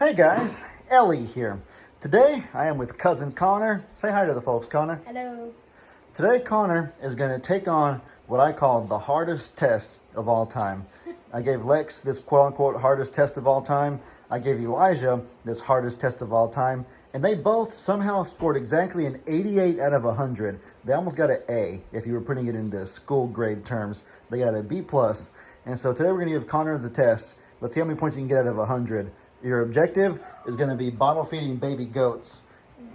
Hey guys, Ellie here. Today I am with cousin Connor. Say hi to the folks, Connor. Hello. Today Connor is going to take on what I call the hardest test of all time. I gave Lex this quote-unquote hardest test of all time. I gave Elijah this hardest test of all time. And they both somehow scored exactly an 88 out of 100. They almost got an A if you were putting it into school grade terms. They got a B+. And so today we're going to give Connor the test. Let's see how many points you can get out of 100. Your objective is going to be bottle feeding baby goats.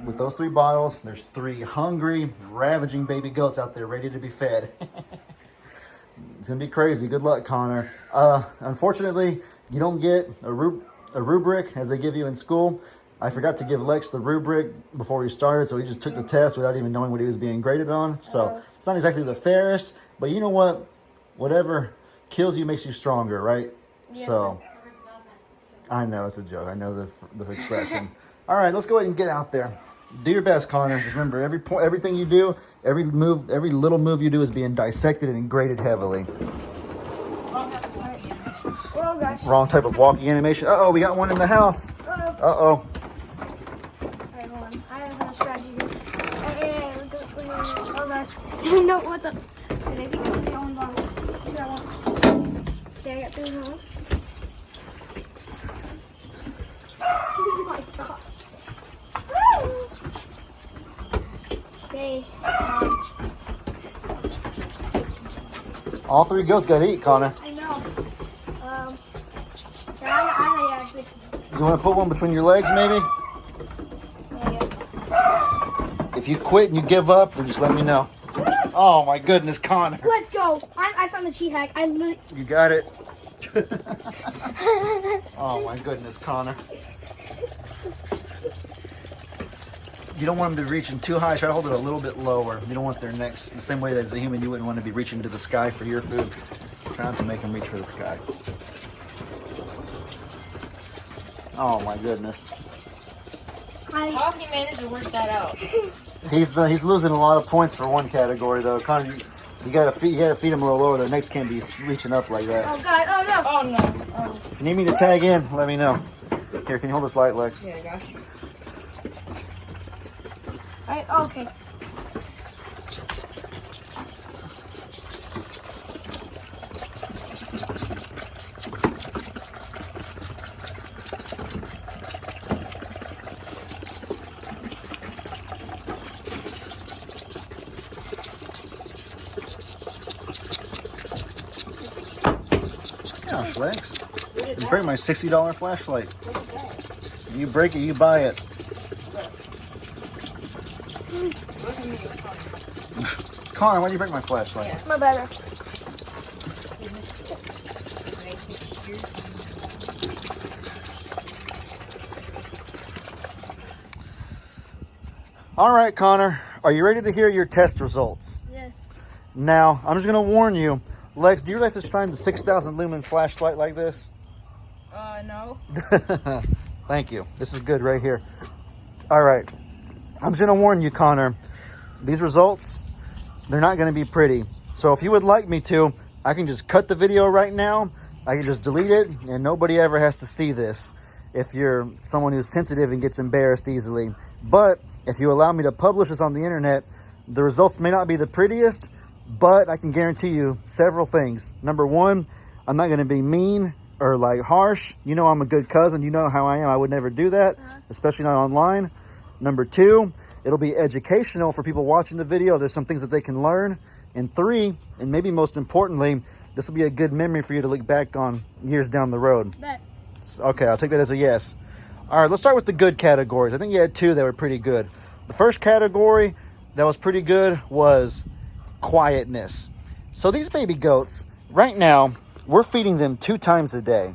With those 3 bottles, there's 3 hungry, ravaging baby goats out there ready to be fed. It's going to be crazy. Good luck, Connor. Unfortunately, you don't get a rubric as they give you in school. I forgot to give Lex the rubric before we started, so he just took the test without even knowing what he was being graded on. So it's not exactly the fairest, but you know what? Whatever kills you makes you stronger, right? Yes, so. I know, it's a joke. I know the expression. All right, let's go ahead and get out there. Do your best, Connor. Just remember, everything you do, every little move you do is being dissected and graded heavily. Oh, gosh. Wrong type of walking animation. Uh-oh, we got one in the house. Uh-oh. All right, hold on. I have a strategy here. Hey, oh, gosh. No, what the? I think this is the only one. Do that once. Okay, I got 3 holes. Oh my gosh. Okay. All 3 goats got to eat, Connor. I know. I actually. You want to put one between your legs, maybe? Yeah. If you quit and you give up, then just let me know. Oh, my goodness, Connor. Let's go. I found the cheat hack. You got it. Oh, my goodness, Connor. You don't want them to be reaching too high. Try to hold it a little bit lower. You don't want their necks, the same way that as a human, you wouldn't want to be reaching to the sky for your food. Try not to make them reach for the sky. Oh my goodness. How he managed to work that out? He's losing a lot of points for one category though. Connor, you gotta feed him a little lower. Their necks can't be reaching up like that. Oh god! Oh no! Oh no! Oh. If you need me to tag in, let me know. Here, can you hold this light, Lex? Yeah, I got you. Alright, okay. Gosh, Lex. You break my $60 flashlight. You break it, you buy it. Connor, why did you break my flashlight? My bad. All right, Connor, are you ready to hear your test results? Yes. Now, I'm just going to warn you. Lex, do you like to shine the 6,000 lumen flashlight like this? No. Thank you. This is good right here. All right. I'm just going to warn you, Connor. These results, they're not going to be pretty. So if you would like me to, I can just cut the video right now. I can just delete it, and nobody ever has to see this if you're someone who's sensitive and gets embarrassed easily. But if you allow me to publish this on the internet, the results may not be the prettiest, but I can guarantee you several things. Number 1, I'm not going to be mean or like harsh. You know I'm a good cousin. You know how I am. I would never do that, especially not online. Number 2, it'll be educational for people watching the video. There's some things that they can learn. And 3, and maybe most importantly, this will be a good memory for you to look back on years down the road. Bet. Okay, I'll take that as a yes. All right, let's start with the good categories. I think you had 2 that were pretty good. The first category that was pretty good was quietness. So these baby goats, right now, we're feeding them 2 times a day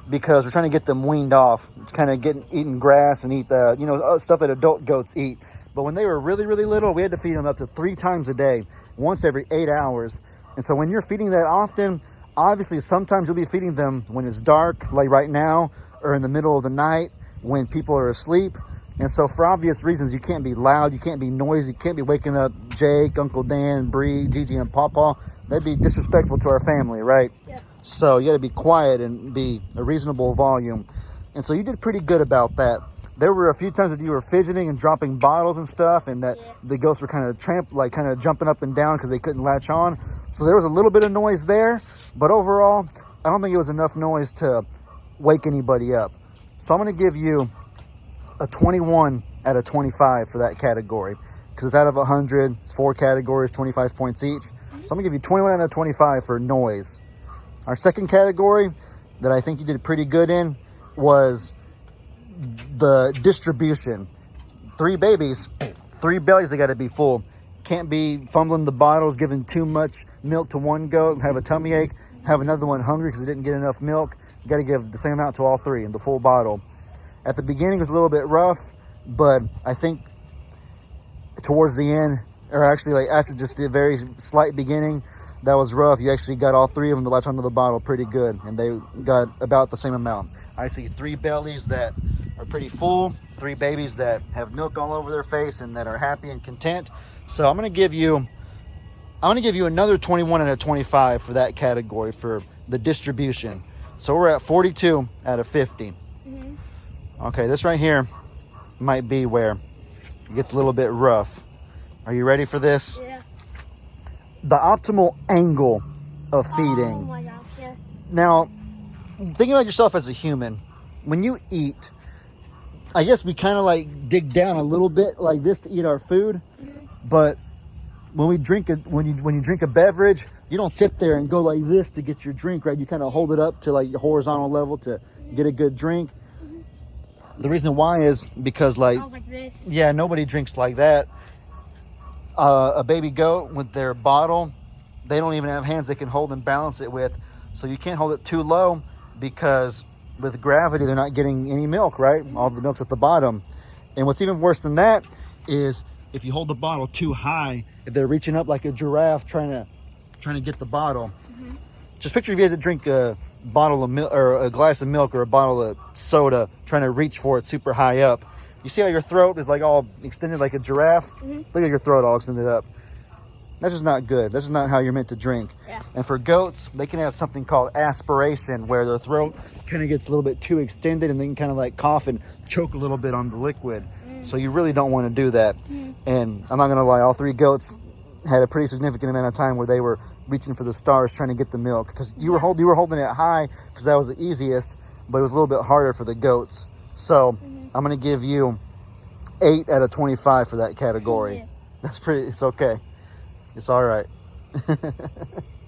because we're trying to get them weaned off. It's kind of eating grass and eat the, stuff that adult goats eat. But when they were really, really little, we had to feed them up to 3 times a day, once every 8 hours. And so when you're feeding that often, obviously sometimes you'll be feeding them when it's dark, like right now, or in the middle of the night when people are asleep. And so for obvious reasons, you can't be loud, you can't be noisy, you can't be waking up Jake, Uncle Dan, Bree, Gigi, and Pawpaw. That'd be disrespectful to our family, right? Yep. So you gotta be quiet and be a reasonable volume. And so you did pretty good about that. There were a few times that you were fidgeting and dropping bottles and stuff, and that the goats were kind of kind of jumping up and down because they couldn't latch on. So there was a little bit of noise there, but overall, I don't think it was enough noise to wake anybody up. So I'm going to give you a 21 out of 25 for that category, because it's out of 100. It's 4 categories, 25 points each. So I'm going to give you 21 out of 25 for noise. Our second category that I think you did pretty good in was the distribution. 3 babies, 3 bellies, they got to be full. Can't be fumbling the bottles, giving too much milk to one goat, have a tummy ache, have another one hungry because it didn't get enough milk. You got to give the same amount to all 3 in the full bottle. At the beginning it was a little bit rough, but I think towards the end, or actually like after just the very slight beginning, that was rough. You actually got all 3 of them to latch onto the bottle pretty good, and they got about the same amount. I see 3 bellies that are pretty full, 3 babies that have milk all over their face and that are happy and content. So I'm gonna give you another 21 out of 25 for that category for the distribution. So we're at 42 out of 50. Okay, this right here might be where it gets a little bit rough. Are you ready for this? Yeah. The optimal angle of feeding. Oh my gosh, yeah. Now, thinking about yourself as a human, when you eat, I guess we kind of like dig down a little bit like this to eat our food. But when we drink when you drink a beverage, you don't sit there and go like this to get your drink, right? You kind of hold it up to like horizontal level to get a good drink. The reason why is because like this. Yeah, nobody drinks like that. A baby goat with their bottle, they don't even have hands they can hold and balance it with. So you can't hold it too low because with gravity, they're not getting any milk, right? All the milk's at the bottom. And what's even worse than that is if you hold the bottle too high, if they're reaching up like a giraffe trying to get the bottle. Just picture if you had to drink a bottle of milk or a glass of milk or a bottle of soda, trying to reach for it super high up. You see how your throat is like all extended like a giraffe? Look at your throat all extended up. That's just not good. That's just not how you're meant to drink. Yeah. And for goats, they can have something called aspiration, where their throat kind of gets a little bit too extended and they can kind of like cough and choke a little bit on the liquid. So you really don't want to do that. And I'm not going to lie, all 3 goats had a pretty significant amount of time where they were reaching for the stars trying to get the milk, because you were holding it high because that was the easiest, but it was a little bit harder for the goats. So I'm going to give you 8 out of 25 for that category. That's pretty, it's okay. It's all right. The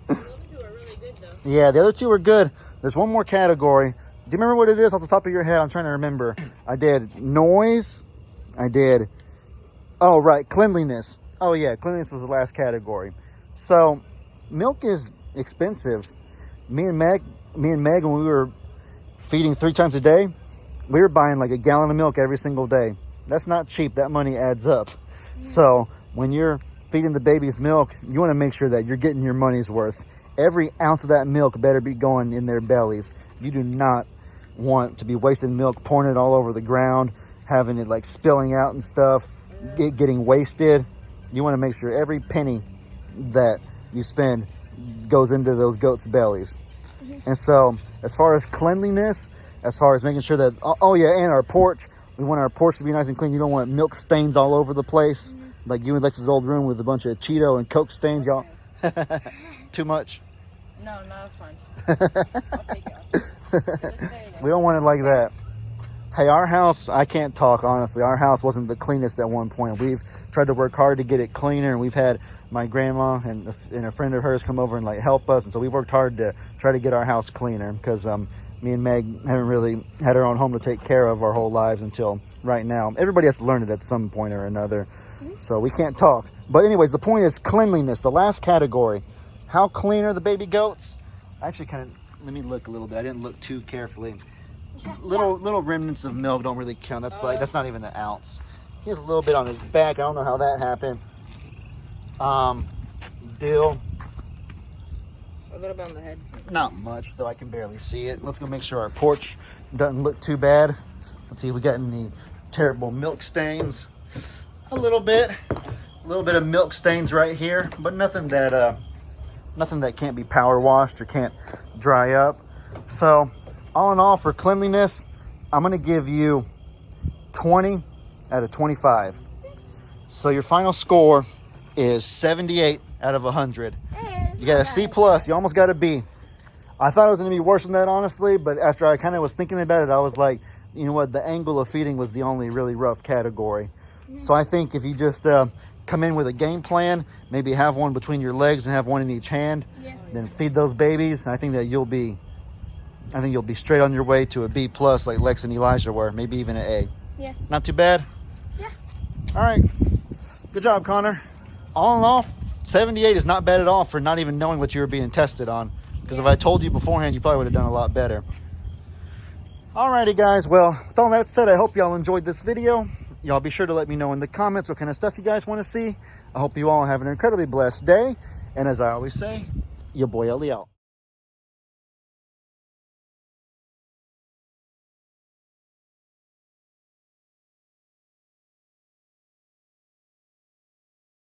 other 2 are really good though. Yeah, the other 2 are good. There's one more category. Do you remember what it is off the top of your head? I'm trying to remember. I did noise. I did, oh right, cleanliness. Oh yeah, cleanliness was the last category. So milk is expensive. Me and Meg, when we were feeding 3 times a day, we were buying like a gallon of milk every single day. That's not cheap. That money adds up. So when you're feeding the babies milk, you want to make sure that you're getting your money's worth. Every ounce of that milk better be going in their bellies. You do not want to be wasting milk, pouring it all over the ground, having it like spilling out and stuff, getting wasted. You want to make sure every penny that you spend goes into those goats' bellies. And so as far as cleanliness, as far as making sure that, oh yeah, and our porch, we want our porch to be nice and clean. You don't want milk stains all over the place. Like you and Lex's old room with a bunch of Cheeto and Coke stains, y'all. Too much? No, not fun. I'll take it. We don't want it like that. Hey, our house, I can't talk honestly. Our house wasn't the cleanest at one point. We've tried to work hard to get it cleaner, and we've had my grandma and a friend of hers come over and like help us. And so we've worked hard to try to get our house cleaner, because me and Meg haven't really had our own home to take care of our whole lives until right now. Everybody has to learn it at some point or another. So we can't talk. But anyways, the point is cleanliness, the last category. How clean are the baby goats? Actually kind of, let me look a little bit. I didn't look too carefully. Little remnants of milk don't really count. That's not even an ounce. He has a little bit on his back. I don't know how that happened. Dill. A little bit on the head. Not much, though. I can barely see it. Let's go make sure our porch doesn't look too bad. Let's see if we got any terrible milk stains. A little bit of milk stains right here, but nothing that can't be power washed or can't dry up. So all in all, for cleanliness, I'm going to give you 20 out of 25. So your final score is 78 out of 100. You got a C plus. You almost got a B. I thought it was going to be worse than that, honestly, but after I kind of was thinking about it, I was like, you know what, the angle of feeding was the only really rough category. So I think if you just come in with a game plan, maybe have one between your legs and have one in each hand, then feed those babies, and I think you'll be straight on your way to a B plus like Lex and Elijah were, maybe even an A. Yeah. Not too bad? Yeah. All right. Good job, Connor. All in all, 78 is not bad at all for not even knowing what you were being tested on. Because if I told you beforehand, you probably would have done a lot better. Alrighty, guys. Well, with all that said, I hope y'all enjoyed this video. Y'all be sure to let me know in the comments what kind of stuff you guys want to see. I hope you all have an incredibly blessed day. And as I always say, your boy Ellie out.